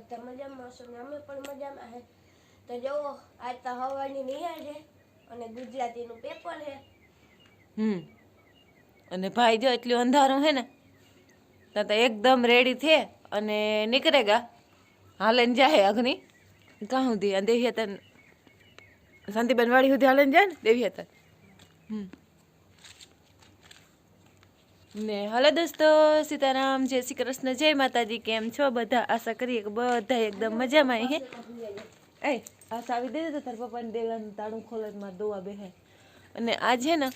બધા મજામાં હશો ને અમે પણ મજામાં હે. તો જો આજ તો હવાની નિહાળ છે અને ગુજરાતીનું પેપર છે. અને ભાઈ જો એટલું અંધારું હે ને તો એકદમ રેડી થે અને નીકળેગા હાલે ને જાય અગ્નિ કાં સુધી દેવી હતા શાંતિબેન વાડી સુધી હાલે ને જાય ને દેવી હતા. ને હલો દોસ્તો, સીતારામ, જય શ્રી કૃષ્ણ, જય માતાજી. કેમ છો બધા? આશા કરીએ કે બધા એકદમ મજામાં હે. એ આ સાવી દે તો તાર પપ્પાને દેવાનું તાળું ખોલે મારે દોવા બેહે. અને આજ હે ને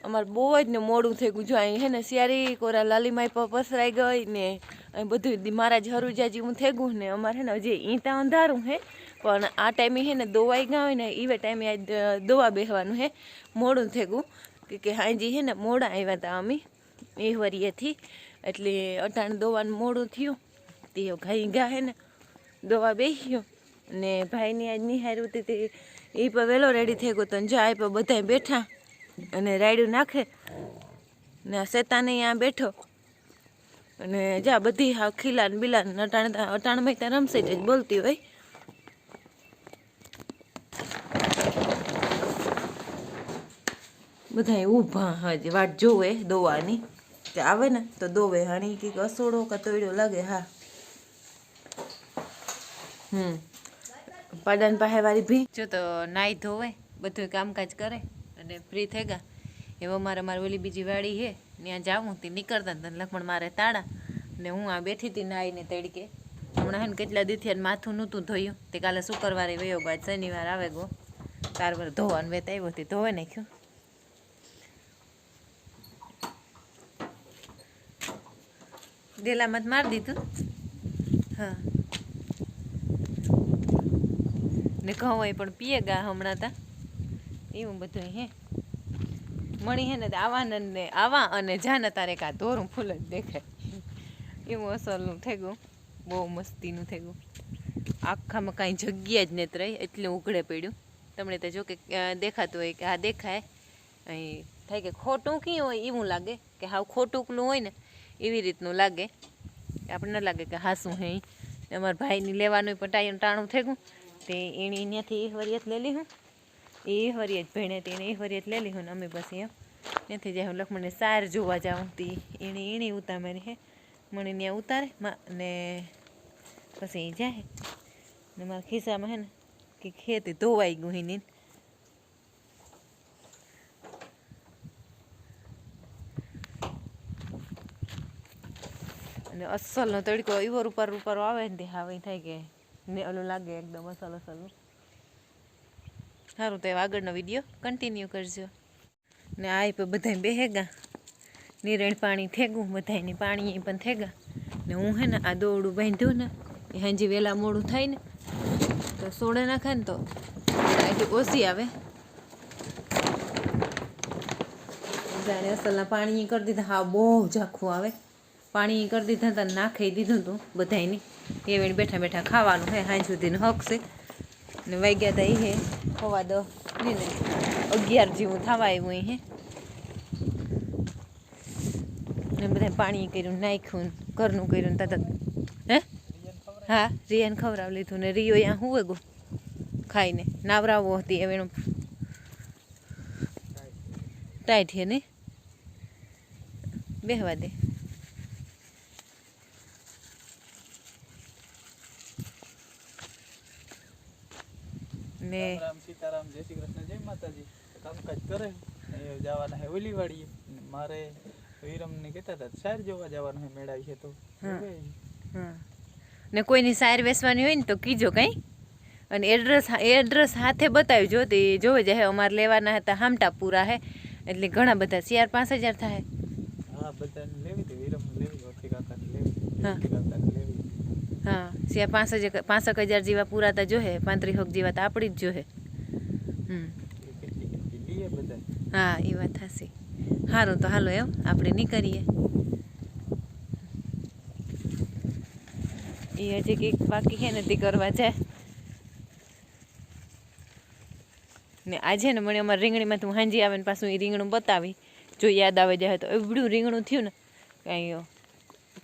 અમારે બહુ જ ને મોડું થઈ ગયું. જો અહીં હે ને સિયારી કોરા લાલીમાઈ પર પસરાઈ ગઈ ને અહીં બધું મારા જ હરુજા જેવું થઈ ગયું ને અમારે હે ને હજી ઈંટા અંધારું હે પણ આ ટાઈમે હે ને દોવાઈ ગયા હોય ને એવે ટાઈમે આજ દોવા બેસવાનું હે. મોડું થઈ ગયું કે હાજી હે ને મોડા આવ્યા હતા અમે એ વરીએથી એટલે અટાણ દોવાનું મોડું થયું તે ઘાઈ ગયા હે ને દોવા બેસ્યો ને ભાઈની આજ નિહાર્યું હતી તે એ પણ વહેલો રેડી થઈ ગયો તો જાય પણ બધા બેઠા અને રાયડું નાખે ને આ શેતાને અહીંયા બેઠો અને જા બધી હા ખીલાન બિલાન અટાણમાં ત્યાં રમશે જ બોલતી હોય. બધા ઊભા હજી વાટ જોવે દોવાની કે આવે ને તો દોવે. હાણી કંઈક અસોડો કે તોડ્યો લાગે. હા પાડાન પાસે વાળી ભી જો તો નાઈ ધોવે બધું કામકાજ કરે અને ફ્રી થઈ ગયા. એવો મારી ઓલી બીજી વાડી છે ત્યાં જાઉં તે નીકળતા ને લખમણ મારે તાળા ને હું આ બેઠી હતી નાઈને તડકે. હમણાં હે ને કેટલા દીથી માથું નહોતું ધોયું તે કાલે શુક્રવારે વયો ગયો, શનિવાર આવે ગયો તારવાર ધોવાનું વેત આવ્યો હતી ધોવે નાખ્યું. ડેલામાં જ મારી દીધું. હા ને ઘઉં પણ પીએ ગા હમણાં તા એવું બધું હે. મણી હે ને આવા અને જાને તારે કા ધોરું ફૂલ જ દેખાય એવું અસલનું થઈ ગયું. બહુ મસ્તીનું થઈ ગયું. આખામાં કાંઈ જગ્યા જ નથી રહી એટલે ઉઘડે પડ્યું. તમને તો જો કે દેખાતું હોય કે આ દેખાય અહીં થાય કે ખોટું કી હોય એવું લાગે કે હાવ ખોટુંકલું હોય ને એવી રીતનું લાગે. આપણને ન લાગે કે હાસું હે. અમારા ભાઈની લેવાનું પણ ટાણું થઈ ગયું તે એણે ત્યાંથી એ વરિયત લઈ લીધું. એ વરિયત ભેણે તેને એ વરિયત લઈ લીધું ને અમે પછી એમ ત્યાંથી જાય હું લખમણને સાર જોવા જાઉં તી એણે ઉતારે હે મને ત્યાં ઉતારે ને પછી એ જાય ને મારા ખિસ્સામાં હે ને કે ખેતી ધોવાઈ ગયું એની અને અસલનો તડકો એવો રૂપારો આવે ને તે હવે થાય કે ને ઓલું લાગે એકદમ અસલનું. સારું તો આગળનો વિડીયો કન્ટિન્યુ કરજો. ને આ પણ બધા બેહેગા નિરણ પાણી થેગું બધાને પાણી પણ થેગા ને હું હે ને આ દોરડું બાંધ્યું ને એ હાજી વહેલા મોડું થાય ને તો સોડે નાખે ને તો અહીંથી ઓછી આવે. જાણે અસલના પાણી કરી દીધા હા બહુ ઝાખું આવે. પાણી કરી દીધા હતા નાખી દીધું હતું બધાની એ બેઠા બેઠા ખાવાનું હે સાંજ સુધીનું હક છે ને વાગ્યા હતા એ હે 9:15 ને 11 જેવું થવા આવ્યું હે ને બધા પાણી કર્યું નાખ્યું ઘરનું કર્યું ને તરત હે હા રિયાને ખવડાવી લીધું ને રિયો અહીંયા હુવે ગો ખાઈને નાવરાવો હતી હવે એનું ટાઈટ છે ને બેહવા દે. ને સીતારામ, જય શ્રી કૃષ્ણ, જય માતાજી. કામકાજ કરે જવાના હે ઓલી વાડીએ. મારે વિરમને કહેતા હતા સાર જોવા જવાનું હે મેળાવી છે તો ને કોઈની સાર વેચવાની હોય ને તો કીજો કઈ અને એડ્રેસ હાથે બતાવજો તે જોવે જાય. અમારે લેવાના હતા હામટા પૂરા હે એટલે ઘણા બધા 4-5 હજાર થાય. હા બધાને લેવી હતી વિરમ લેવી વખી કાકાને લેવી કાકાને લેવી. હા 5,000 જેવા પૂરા તા જોહે 35 જેવા તો આપણી જ જોહે. હા એ વાત થશે. સારું તો હાલો એમ આપણે નહીં કરીએ. એ હજી કંઈક બાકી છે નથી કરવા જાય ને આજે ને મને અમારે રીંગણીમાં તું હાંજી આવે ને પાછું એ રીંગણું બતાવી જો યાદ આવે જાય તો એવડું રીંગણું થયું ને કાંઈ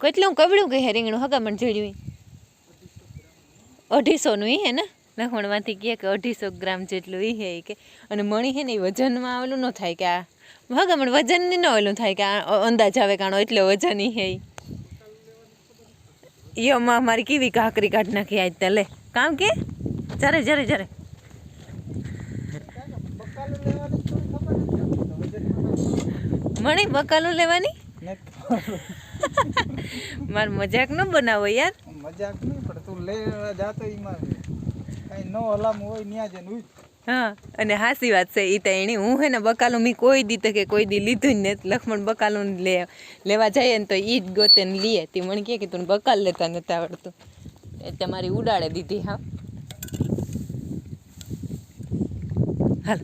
કેટલું કવડ્યું કહે રીંગણું હગામણ જડ્યું 250 હે ને લખમણમાંથી કહે કે 250 ગ્રામ જેટલું હે કે અને મણી હે ને એ વજનમાં ઓલું ન થાય કે આ ભગમણ વજન ન ઓલું થાય કે આ અંદાજ આવે કાણો એટલે વજન હે યમાં મારી કેવી કાકરી કાઢ નાખી આજ તે લે કામ કે જરે જરે જરે મણી બકાલું લેવાની માર મજાક ન બનાવો યાર મજાક નહીં પણ તું લેવા જાતો એમાં કઈ નો હલામ હોય ન્યા જઈને ઉઈ હા અને હાસી વાત છે એ તો એની હું હે ને બકાલું મી કોઈ દી કે કોઈ દી લીધું જ ને લક્ષ્મણ બકાલું લેવા જઈએ ને તો ઈ જ ગોતે ને લીએ તે મને કે તું બકાલ લેતા નતા આવડતું એ તમારી ઉડાડે દીધી હા હાલ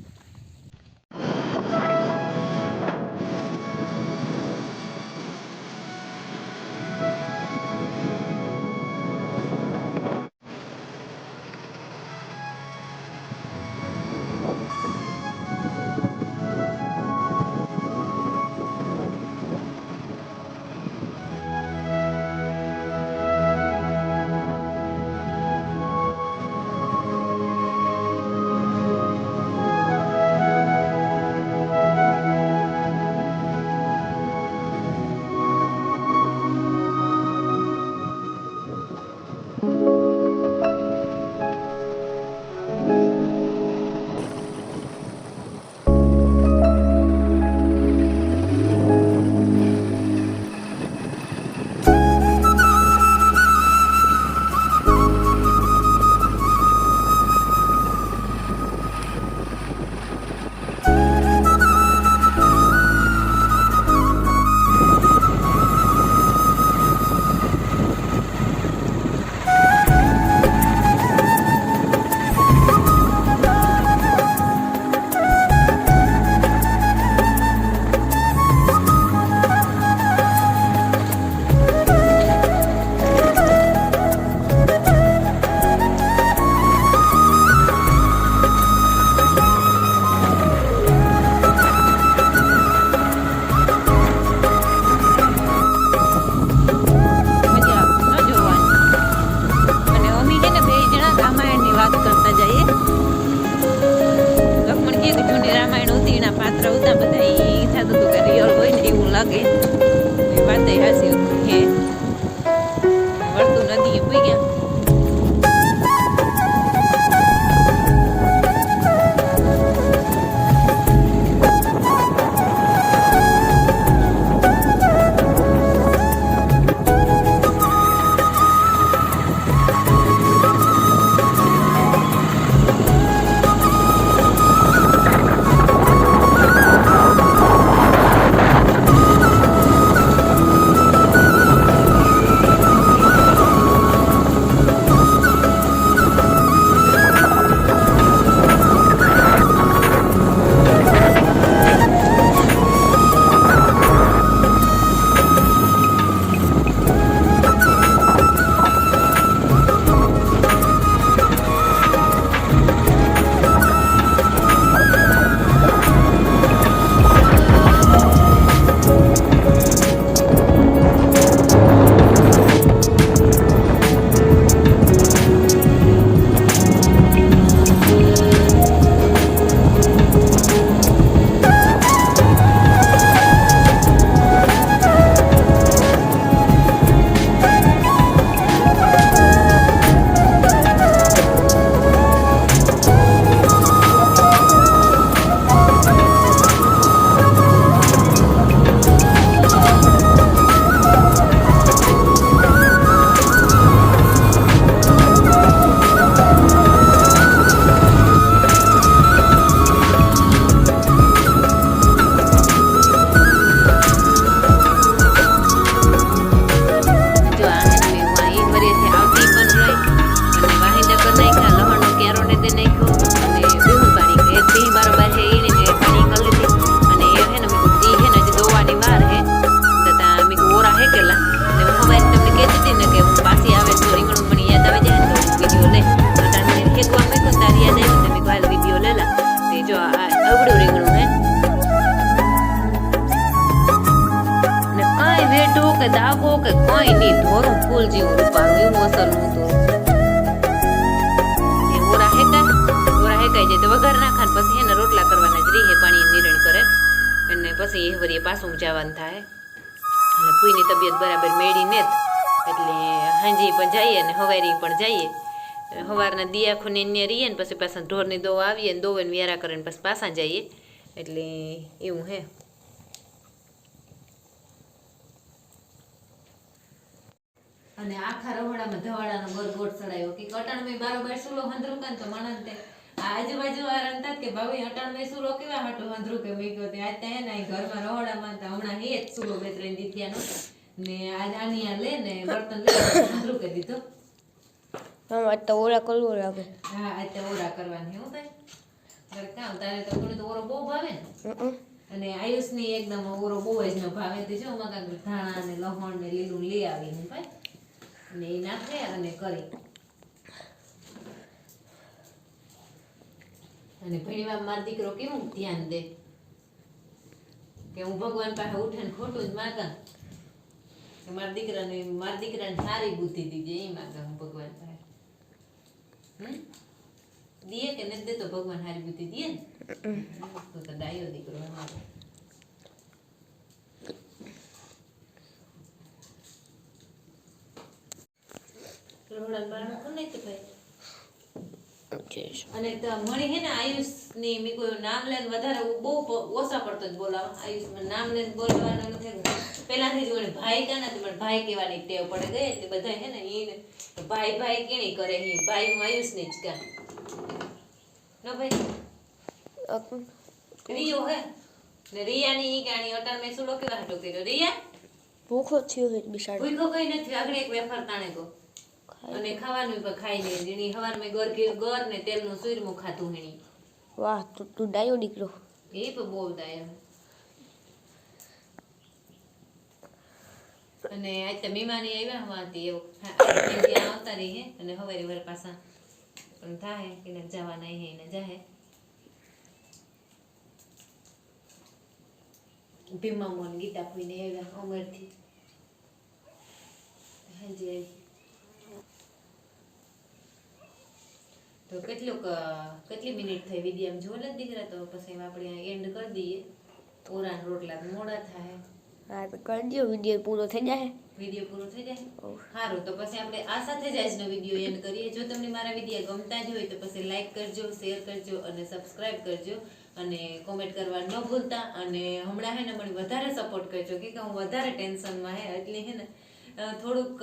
લાગે વાતે હાસી હે વળતું નદી પૂઈ ગયા દાગો કે કોઈ નહીં ધોરું ફૂલ જેવું રૂપારું એવું અસર નહોતું સુકાઈ જાય તો વઘાર નાખા ને પછી એને રોટલા કરવાના જ રીહે પાણી નિરણ કરે અને પછી એ વળી પાછું જવાનું થાય અને ફૂઈની તબિયત બરાબર મેળી ને એટલે હાંજી પણ જઈએ ને હવારી પણ જઈએ સવારના દિયાખુને એને રહીએ ને પછી પાછા ઢોરની દોવા આવીએ ને દોવે ને વ્યારા કરે ને પછી પાછા જઈએ એટલે એવું હે અને આખા રહોડામાં ધવાડાનો ગરગોટ ચડાયો કે અટાણમાં બારોબાર સુલો હંધરું કાન તો માણસ તે આજુબાજુ વાળા હતા કે ભાઈ અટાણમાં સુલો કેવા હાટો હંધરું કે મેં કહ્યું આજ ત્યાં ને ઘરમાં રહોડામાં તો હમણાં હે જ સુલો બે ત્રણ દીથિયાનો ને આજ આની આ લે ને બર્તન લે હંધરું કે દીધો હા આજ તો ઓરા કરવો લાગે હા આજ તો ઓરા કરવાની હું ભાઈ કામ તારે તો કોને તો ઓરો બહુ ભાવે ને અને આયુષની એકદમ ઓરો બહુ જ ન ભાવે તે જો મગા ધાણા ને લહણ ને લીલું લઈ આવી હું ભાઈ ને એ નાખે અને કરી અને ઘણીવાર મારો દીકરો કેવું ધ્યાન દે કે હું ભગવાન પાસે ઉઠે ને ખોટું જ માગા કે મારા દીકરાને સારી બુદ્ધિ દીધી એ માગા હું ભગવાન પાસે દીએ કે નથી દેતો ભગવાન સારી બુદ્ધિ દીએ ને તો ડાયો દીકરો અમારો અને મણી હે ને આયુષ ની મી કોઈ નામ લઈને વધારે બહુ ઓછા પડતો જ બોલાવા આયુષ નામ લઈને બોલવાનું નથી પેલાથી જ મને ભાઈ કા નથી પણ ભાઈ કહેવાની ટેવ પડે ગઈ એટલે બધા હે ને ઈ ભાઈ ભાઈ કેણી કરે હી ભાઈ હું આયુષ ની જ કા નો ભાઈ રિયો હે ને રિયાની ઈ ગાણી અટાણ મેં સુલો કેવા હટો કર્યો રિયા ભૂખો થયો હે બિચારો ભૂખો કઈ નથી આગળ એક વેફર તાણે ગો અને ખાવાનું પણ ખાઈ લે જેની હવારમાં ગર ને તેલનું સુરમું ખાતું હેણી વાહ તું ડાયો દીકરો એ પણ બહુ દાયા અને આજ તો મીમાની આવ્યા હોવાથી એવું ત્યાં આવતા રહી હે અને હવારે વાર પાછા પણ થાય કે ને જવાના હે ને જાહે ભીમા મોન ગીતા ફૂઈને આવ્યા અમરથી હાજી તો કેટલી મિનિટ થઈ વિડીયો જો ને દીકરા તો પછી આપણે એન્ડ કરી દઈએ ઓરાન રોટલા મોડા થાય હા તો કરી દો વિડીયો પૂરો થઈ જાય સારું તો પછી આપણે આ સાથે જ આજનો વિડીયો એન્ડ કરીએ જો તમને મારા વિડીયો ગમતા જ હોય તો પછી લાઈક કરજો શેર કરજો અને સબસ્ક્રાઇબ કરજો અને કોમેન્ટ કરવા ન ભૂલતા અને હમણાં હે ને મને વધારે સપોર્ટ કરજો કે હું વધારે ટેન્શનમાં હે એટલે હે ને થોડુંક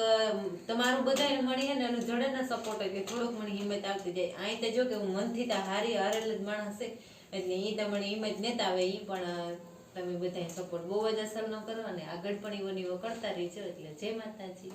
તમારું બધાને મળી હે ને એનું જડે ને સપોર્ટ એટલે થોડુંક મને હિંમત આવતી જાય અહીં તો જો કે હું મનથી તો હારેલ જ માણસ છે એટલે એ તમને હિંમત નેતા આવે એ પણ તમે બધાએ સપોર્ટ બહુ જ અસર ન કરો અને આગળ પણ એવો કરતા રહીજો એટલે જય માતાજી.